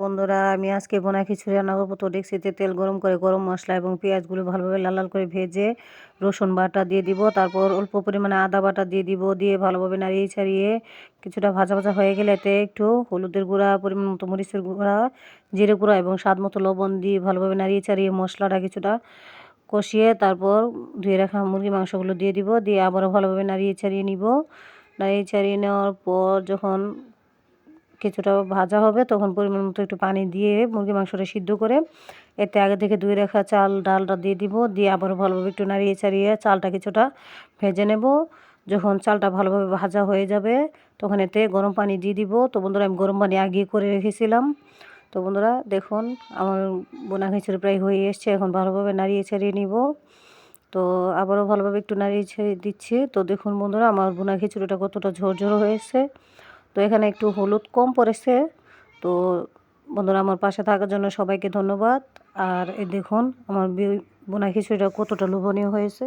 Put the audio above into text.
বন্ধুরা, আমি আজকে বোনা খিচুড়ি রান্না করবো। তো ডেক্সিতে তেল গরম করে গরম মশলা এবং পেঁয়াজগুলো ভালোভাবে লাল লাল করে ভেজে রসুন বাটা দিয়ে দিব। তারপর অল্প পরিমাণে আদা বাটা দিয়ে দিব। দিয়ে ভালোভাবে নাড়িয়ে ছাড়িয়ে কিছুটা ভাজা ভাজা হয়ে গেলে এতে একটু হলুদের গুঁড়া, পরিমাণ মতো মরিচের গুঁড়া, জিরে গুঁড়া এবং স্বাদ মতো লবণ দিয়ে ভালোভাবে নাড়িয়ে ছাড়িয়ে মশলাটা কিছুটা কষিয়ে তারপর ধুয়ে রাখা মুরগি মাংসগুলো দিয়ে দিব। দিয়ে আবারও ভালোভাবে নাড়িয়ে ছাড়িয়ে নিব। নাড়িয়ে ছাড়িয়ে নেওয়ার পর যখন কিছুটা ভাজা হবে তখন পরিমাণ মতো একটু পানি দিয়ে মুরগি মাংসটা সিদ্ধ করে এতে আগে থেকে ধুয়ে রাখা চাল ডালটা দিয়ে দিব। দিয়ে আবারও ভালোভাবে একটু নাড়িয়ে ছাড়িয়ে চালটা কিছুটা ভেজে নেব। যখন চালটা ভালোভাবে ভাজা হয়ে যাবে তখন এতে গরম পানি দিয়ে দিব। তো বন্ধুরা, আমি গরম পানি আগে করে রেখেছিলাম। তো বন্ধুরা দেখুন, আমার বোনা খিচুড়ি প্রায় হয়ে এসছে। এখন ভালোভাবে নাড়িয়ে ছাড়িয়ে নিব। তো আবারও ভালোভাবে একটু নাড়িয়ে ছেড়ে দিচ্ছি। তো দেখুন বন্ধুরা, আমার বোনা খিচুড়িটা কতটা ঝরঝরো হয়েছে। তো এখানে একটু হলুদ কম পড়েছে। তো বন্ধুরা, আমার পাশে থাকার জন্য সবাইকে ধন্যবাদ। আর এই দেখুন আমার বোনা খিচুড়িটা কতটা লোভনীয় হয়েছে।